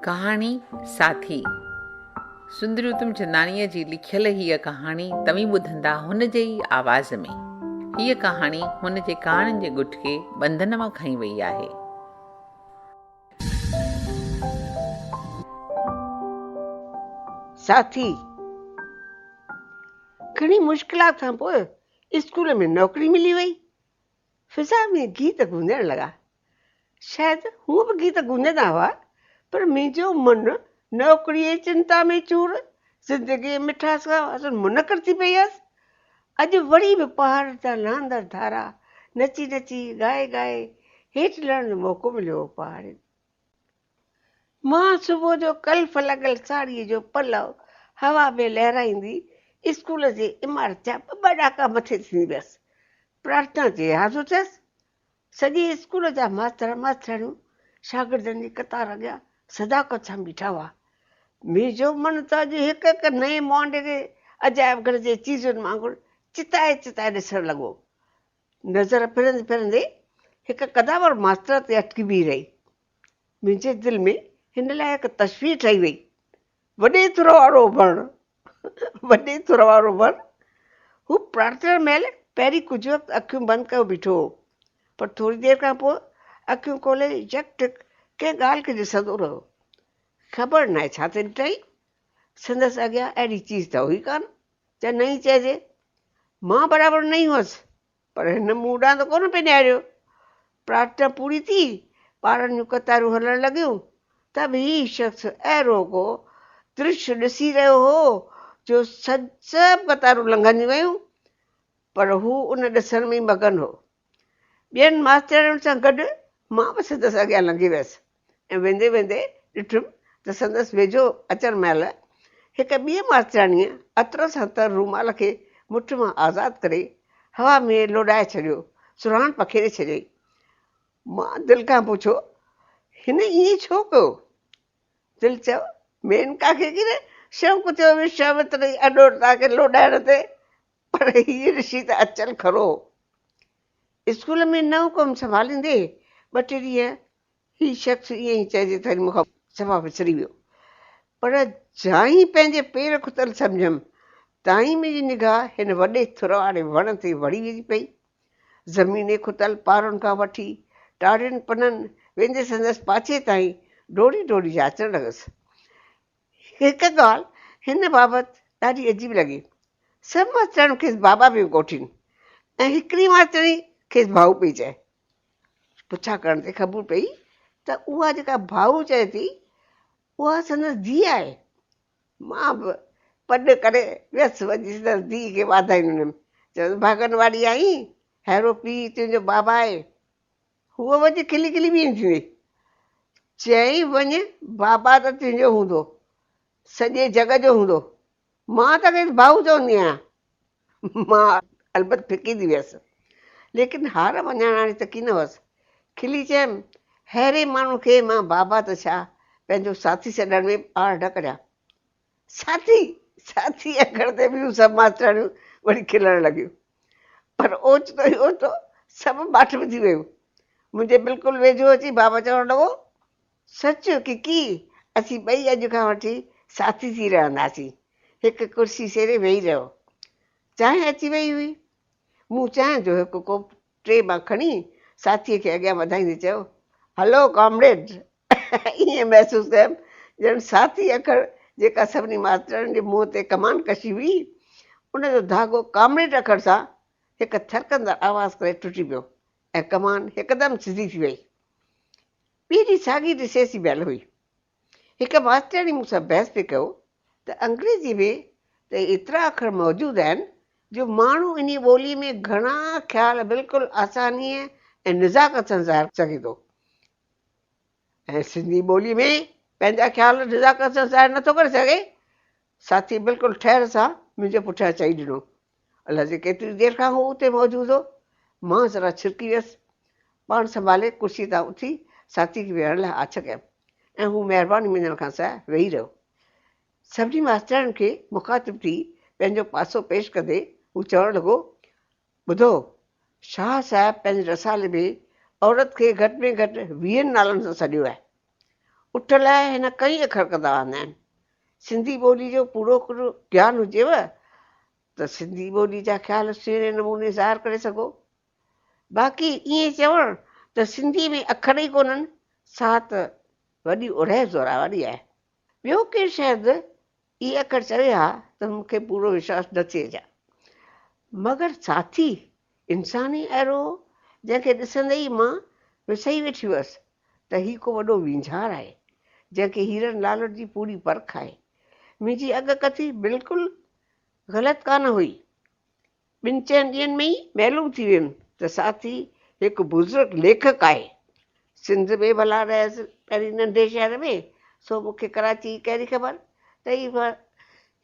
कहाणी साथी। सुंदरी उत्तम चंदानीअ जी लिखियल हीअ कहाणी तव्हीं ॿुधंदा हुन जे ई आवाज़ में। हीअ कहाणी हुन जे काननि जे ॻुठ खे बंधन मां खई वई आहे। साथी घणी मुश्किलात खां पोइ स्कूल में नौकरी मिली वई। फिज़ा में गीत गूंजण लॻा। शायदि हूअ बि गीत गूंजंदा हुआ, पर मुंहिंजो मन नौकरीअ जी चिंता में चूर, ज़िंदगीअ मिठास खां मुनकर थी पई हुअसि। अॼु वरी बि पहाड़ जा लहंदड़ धारा नची नची ॻाए ॻाए हेठि लहण जो मौक़ो मिलियो। पहाड़ मां सुबुह जो कल्फ लॻल साड़ीअ जो पलव हवा में लहराईंदी स्कूल जे इमारत जा ॿ ॾाका मथे थींदी वियसि। प्रार्थना जे यादि थियसि। सॼे स्कूल जा मास्तर मास्तराणियूं शागिर्दनि जी कतार अॻियां सदाकत सां बीठा हुआ। मुंहिंजो मन त अॼु हिकु हिकु नए मोंडे खे अजायब घर जे चीजुनि वांगुरु चिताए चिताए ॾिसणु लॻो। नज़र फिरंदे फिरंदे हिकु कदावर मास्तर ते अटकी बीह रही। मुंहिंजे दिलि में हिन लाइ हिकु तस्वीर ठही वई। वॾे तुर वारो वणु, वॾे तुर वारो वणु। हू प्रार्थना महिल पहिरीं कुझु वक़्तु अखियूं बंदि कयो बीठो हो, पर थोरी देरि खां पोइ अखियूं खोले यकटिक कंहिं ॻाल्हि खे ॾिसंदो रहियो। ख़बर न आहे छा ते ॾिठई। संदसि अॻियां अहिड़ी चीज त हुई कान जा नई चइजे। मां बराबरि नई हुअसि, पर हिन मूं ॾांहुं त कोन पई निहारियो। प्रार्थना पूरी थी, ॿारनि जूं कतारूं हलणु लॻियूं त बि हीउ शख़्स अहिड़ो को दृश्य ॾिसी रहियो हो जो सभु कतारूं लंघंदी वियूं, पर हू उन ॾिसण में मगन हो। ॿियनि मास्तरनि सां गॾु मां बि संदसि अॻियां लंघी वियसि ऐं वेंदे वेंदे ॾिठुमि त संदसि वेझो अचण महिल हिकु ॿिए मास्तराणीअ अतर सां तर रूमाल खे मुठ मां आज़ादु करे हवा में लोॾाए छॾियो, सुराण पखेरे छॾियईं। मां दिलि खां पुछो, हिन ईअं छो कयो? दिलि चयो, मेनका खे की न शौक़ु थियो विश्वामित्र जी अॾोरता खे लोॾाइण ते, पर हीअ ॾिसी त अचल खरो। स्कूल में नओं कमु संभालींदे 2-3 ॾींहं हीउ शख़्स ईअं ई चइजे त मूंखां सफ़ा विसरी वियो। पर जाई पंहिंजे पेर खुतल सम्झमि ताईं मुंहिंजी निगाह हिन वॾे थुर वारे वण ते वड़ी वेंदी पई। ज़मीने खुतल पारुनि खां वठी टाड़ियुनि पननि वेंदे संदसि पाछे ताईं डोड़ी डोड़ी जाचणु लॻसि। हिकु ॻाल्हि हिन बाबति ॾाढी अजीब लॻी। सभु मास्तराणियूं खेसि बाबा पियूं कोठीनि ऐं हिकिड़ी मास्तरी खेसि भाऊ पई चए। पुछा करण ते ख़बर पई त उहा जेका भाऊ चए थी उहा संदसि धीउ आहे। मां बि पॾ करे वियसि, वञी संदसि धीउ खे वाधाई ॾिनमि। चयोसि, भागन वारी आई, हैरो पीउ तुंहिंजो बाबा आहे। हूअ वञी खिली खिली बीहंदी वई। चयईं, वञ बाबा त तुंहिंजो हूंदो, सॼे जग जो हूंदो, मां त खेसि भाऊ चवंदी आहियां। मां अलबत फिकींदी वियसि, लेकिन हार वञण वारी त की न हुअसि। खिली चयमि, हैरे माण्हू खे मां बाबा त छा पंहिंजो साथी सॾण में पार न करियां। साथी साथी अखर ते बि सभु मास्तराणियूं वरी खिलण लॻियूं, पर ओचितो ई ओचितो सभु ॿाठ में थी वियूं। मुंहिंजे बिल्कुलु वेझो अची बाबा चवणु लॻो, सच की असीं ॿई अॼु खां वठी साथी थी रहंदासीं, हिकु कुर्सी सेरे वेही रहियो। चांहि अची वई हुई। मूं चांहि जो हिकु कोप टे मां खणी साथीअ खे अॻियां वधाईंदे चयो, हलो कॉमरेड। ईअं महसूसु कयमि ॼण साथी अखर जेका सभिनी मास्तरनि जे मुंहं ते कमान कशी हुई, उनजो धाॻो कॉमरेड अखर सां हिकु थरकंदड़ आवाज़ करे टुटी पियो ऐं कमान हिकदमि सिधी थी वई। ॿी ॾींहुं साॻी रिसेस जी महिल हुई। हिकु मास्तराणी मूंसां बहस पियो कयो त अंग्रेजी में त एतिरा अखर मौजूदु आहिनि जो माण्हू इन ॿोलीअ में घणा ख़्याल बिल्कुलु आसानीअ ऐं निज़ाकत सां ज़ाहिर सघे थो, ऐं सिंधी ॿोलीअ में पंहिंजा ख़्याल निज़ाकत सां ज़ाहिर नथो करे सघे। साथी बिल्कुलु ठहिर सां मुंहिंजे पुठियां चई ॾिनो। अलाए केतिरी देरि खां हू उते मौजूदु हो। मां ज़रा छिरकी वियसि। पाण संभाले कुर्सी तां उथी साथी खे वेहण लाइ आछ कयमि ऐं हू महिरबानी मञण खां सवाइ वेही रहियो। सभिनी मास्तराणियुनि खे मुखातिब थी पंहिंजो पासो पेश कंदे हू चवणु लॻो, ॿुधो, शाह साहिब पंहिंजे रसाले में औरत खे घटि में घटि 20 नालनि सां सॾियो आहे। उठ लाइ हिन कई अखर कंदा वेंदा आहिनि। सिंधी ॿोली जो पूरो पूरो ज्ञान हुजेव त सिंधी ॿोली जा ख़्याल सुहिणे नमूने ज़ाहिर करे सघो। बाक़ी ईअं चवण त सिंधी में अखर ई कोन्हनि, सा त वॾी उरह ज़ोरा वारी आहे। ॿियो केरु शायदि इहे अखर चवे हा त मूंखे पूरो विश्वास न थिए जा, मगर साथी इंसान ई अहिड़ो हो जंहिंखे ॾिसंदे ई मां विसई वेठी हुअसि त हीउ को वॾो वींझार आहे जंहिंखे हीरनि लालनि जी पूरी परख आहे। मुंहिंजी अॻकथी बिल्कुलु ग़लति कान हुई। 2-4 ॾींहंनि में ई मालूम थी वियुमि त साथी हिकु बुज़ुर्ग लेखक आहे। सिंध में भला रहियसि पहिरीं नंढे शहर में, सो मूंखे कराची जी कहिड़ी ख़बर त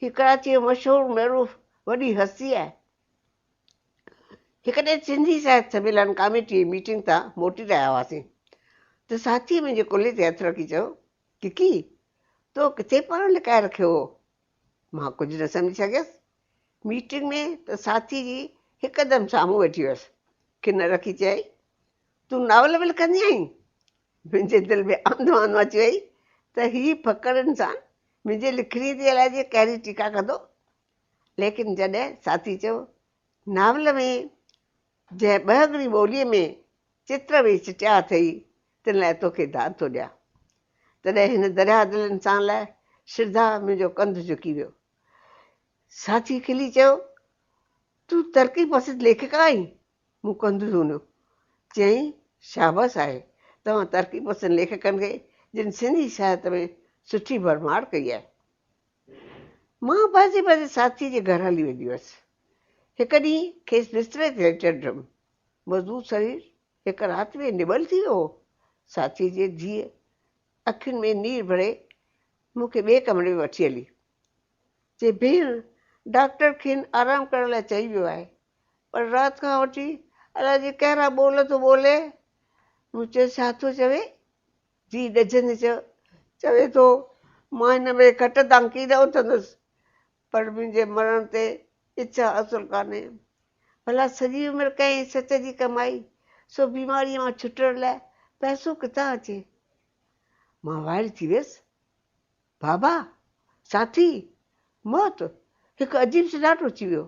हीउ कराची जो मशहूरु मेरूफ़ वॾी हस्ती आहे। हिकु ॾींहुं सिंधी साहित्य सम्मेलन कमेटी मीटिंग तां मोटी रहिया हुआसीं त साथी मुंहिंजे कुल्हे ते हथु रखी चयो, किकी तो किथे पढ़णु लिकाए रखियो हो? मां कुझु न सम्झी सघियसि। मीटिंग में त साथी जी हिकदमि साम्हूं वेठी हुअसि, खिन रखी चई, तूं नावल बि लिखंदी आहीं? मुंहिंजे दिलि में आंदो आंदो अची वई त हीउ फ़क़्रु इंसानु मुंहिंजे लिखणी ते अलाए कहिड़ी टीका कंदो। लेकिन जॾहिं साथी चयो, नावल में जंहिं ॿहगरी ॿोलीअ में चित्र बि चिटिया अथई, तिन लाइ तोखे दाद थो ॾियां, तॾहिं हिन दरिया दिल इंसान लाइ श्रद्धा मुंहिंजो कंधु झुकी वियो। साथी खिली चयो, तूं तरक़ी पसंदि लेखिका आहीं? मूं कंधु धुनियो। चयईं, शाबस आहे तव्हां तरक़ी पसंदि लेखकनि खे जिन सिंधी साहित्य में सुठी भरमार कई आहे। मां बाज़े बाज़े साथी जे घर हली वेंदी हुअसि। हिकु ॾींहुं खेसि बिस्तरे ते चढ़ियमि। मज़बूत शरीर हिकु राति में निबल थी वियो हो। साथी जे धीअ अखियुनि में नीर भरे मूंखे ॿिए कमरे में वठी हली। चई, भेण डॉक्टर खेनि आराम करण लाइ चई वियो आहे, पर राति खां वठी अलाए जे कहिड़ा ॿोल थो ॿोले। मूं चयो, छा थो चवे? धीउ ॾझंदे चवे थो, मां हिन में खट तांकी न उथंदुसि, पर मुंहिंजे मरण ते इच्छा असुल कान्हे। भला सॼी उमिरि कंहिं सच जी कमाई, सो बीमारीअ मां छुटण लाइ पैसो किथां अचे? मां वाइड़ी थी वियसि। बाबा, साथी, मौत हिकु अजीब सन्नाटो अची वियो।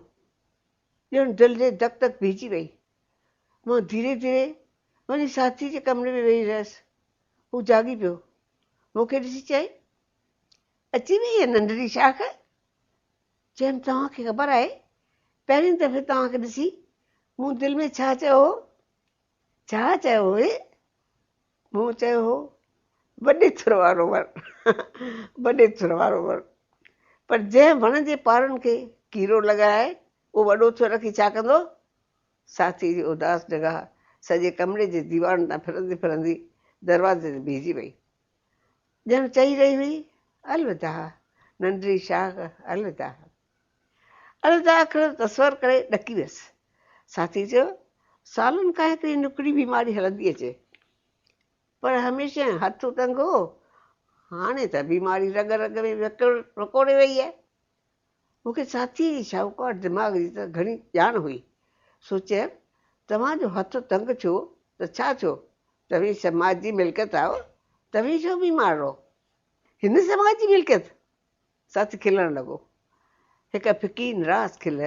ॼण दिलि जे धक धक बीठी वई। मां धीरे धीरे वञी साथी जे कमरे में वेही रहियसि। हू जागी पियो। मूंखे ॾिसी चई, अची वई आहे नंढड़ी शाख? चयमि, तव्हांखे ख़बर आहे पहिरीं दफ़े तव्हांखे ॾिसी मूं दिलि में छा चयो हो? छा चयो हुए? मूं चयो हो, वॾे थुर वारो वर। वॾे थुर वारो वर। पर जंहिं वण जे पारनि खे कीरो लॻाए उहो वॾो थुर रखी छा कंदो? साथी जी उदास निगाह सॼे कमरे जे दीवारनि तां फिरंदी फिरंदी दरवाज़े ते बीहिजी वई। ॼण चई रही हुई, अलविदा नंढड़ी शाख, अलविदा। अलविदा अखर तस्वर करे ॾकी वियसि। साथी चयो, सालनि खां हिकिड़ी नुकिड़ी बीमारी हलंदी अचे, पर हमेशह हथु तंग हो, हाणे त बीमारी रग रग में वकोड़े वई आहे। मूंखे साथी जी शाहूकार दिमाग़ जी त घणी ॼाण हुई। सोचियमि, तव्हांजो हथु तंग थियो त छा थियो? तव्हीं समाज जी मिल्कियत आहियो, तव्हीं छो बीमार रहो? हिन समाज जी मिल्कियत? साथी खिलणु लॻो। हिकु फिकी निरास खिल,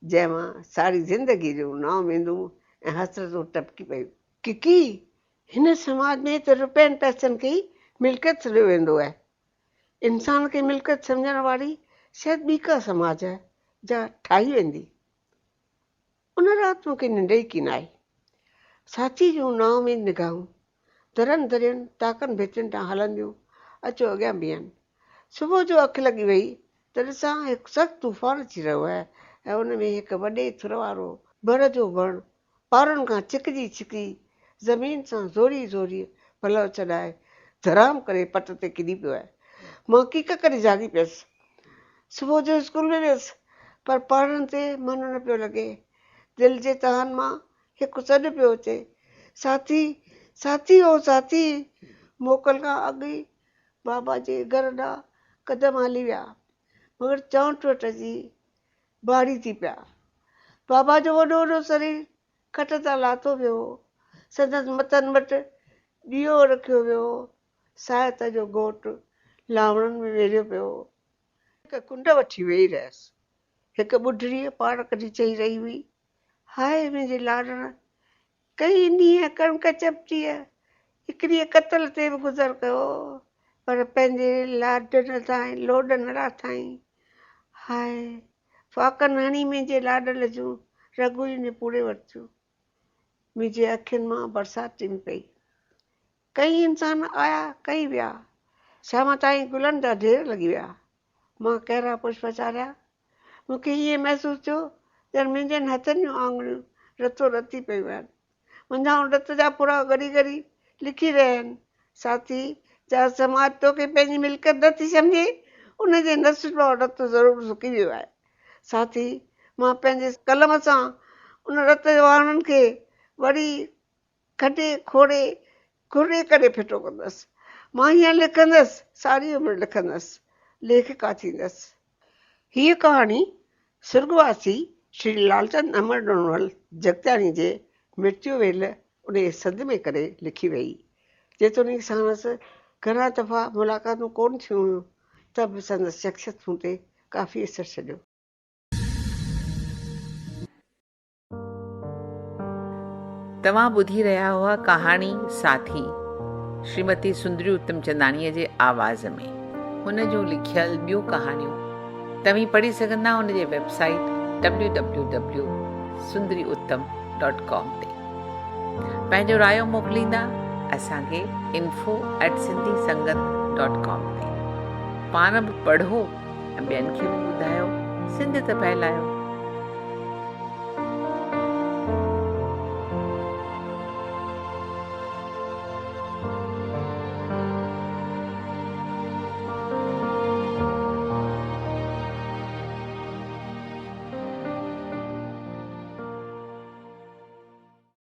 जंहिंमां सारी ज़िंदगी जूं नाउमीदूं ऐं हसरतूं टपकी पयूं। किकी, हिन समाज में त रुपयनि पैसनि खे ई मिल्कियत सॾियो वेंदो आहे। इंसान खे मिल्कियत सम्झण वारी शायदि ॿी का समाज आहे जा ठाही वेंदी। उन राति मूंखे निंड ई कीन आई। साथी जूं नाउमीद निगाहूं दरनि दरियुनि ताकनि भितियुनि तां हलंदियूं अचो अॻियां बीहनि। सुबुह जो अखि लॻी वई त ॾिसां हिकु सख़्तु तूफ़ान अची रहियो आहे ऐं उन में हिकु वॾे थुर वारो बर जो वणु पारनि खां छिकिजी छिकी ज़मीन सां ज़ोरी ज़ोरी पलव छॾाए धराम करे पट ते किरी पियो आहे। मां कीक करे जागी पियसि। सुबुह जो स्कूल में वियसि, पर पढ़ण ते मन न पियो लॻे। दिलि जे तहान मां हिकु सॾु पियो अचे, साथी, साथी ओ साथी। मोकल खां अॻु ई बाबा जे घर ॾांहुं कदम हली विया, मगर चौंठ वटि अची बाड़ी थी पिया। बाबा जो वॾो वॾो शरीर खट तां लाथो वियो हो। संदसि मथनि वटि ॾीओ रखियो वियो हो। साहित जो घोटु लावणनि में वेरियो पियो। हिकु कुंड वठी वेही रहियसि। हिकु ॿुढड़ीअ पाण कढी चई रही हुई, हाय मुंहिंजे लाडण, कई ॾींहं कणिक चपटीअ, हिकिड़ीअ कतल ते बि गुज़र कयो, पर पंहिंजे लाडन ताईं लोडन राथाईं। हाय फाकन हणी मुंहिंजे लाडल जूं रगू ई निपूड़े वरितियूं। मुंहिंजे अखियुनि मां बरसाति टिम पई। कई इंसान आया, कई विया, शाम ताईं गुलनि जा ढेर लॻी विया। मां कहिड़ा पुष्प चाढ़िया। मूंखे ईअं महसूसु थियो ॼण मुंहिंजनि हथनि जूं आङुरियूं रतो रती पियूं आहिनि। मुंहिंजा रत जा पुरा ॻड़ी ॻड़ी लिखी रहिया आहिनि, साथी जा समाज तोखे पंहिंजी मिल्कियत नथी सम्झे, उनजे नस्ल मां रत ज़रूरु सुकी वियो आहे। साथी मां पंहिंजे कलम सां उन रत वारनि खे वरी खॾे खोड़े घुरे करे फिटो कंदसि। मां हीअं लिखंदसि, सारी उमिरि लिखंदसि, लेखिका थींदसि। हीअ कहाणी सुर्गवासी श्री लालचंद अमर डोनवल जगत्याणी जे मृत्यु वेल उन सदमे करे लिखी वई। जेतोणीकि संदसि घणा दफ़ा मुलाक़ातूं कोन थियूं हुयूं, त बि संदसि शख़्सियत मूं ते काफ़ी असरु छॾियो। तव्हां ॿुधी रहिया हुआ कहाणी साथी श्रीमती सुंदरी उत्तमचंदाणीअ जे आवाज़ में। हुन जूं लिखियल ॿियूं कहाणियूं तव्हीं पढ़ी सघंदा हुन जे वेबसाइट www.sundriuttam.com ते। पंहिंजो रायो मोकिलींदा असांखे info@sindhisangat.com ते। पाण बि पढ़ो ऐं ॿियनि खे बि ॿुधायो। सिंध त फैलायो।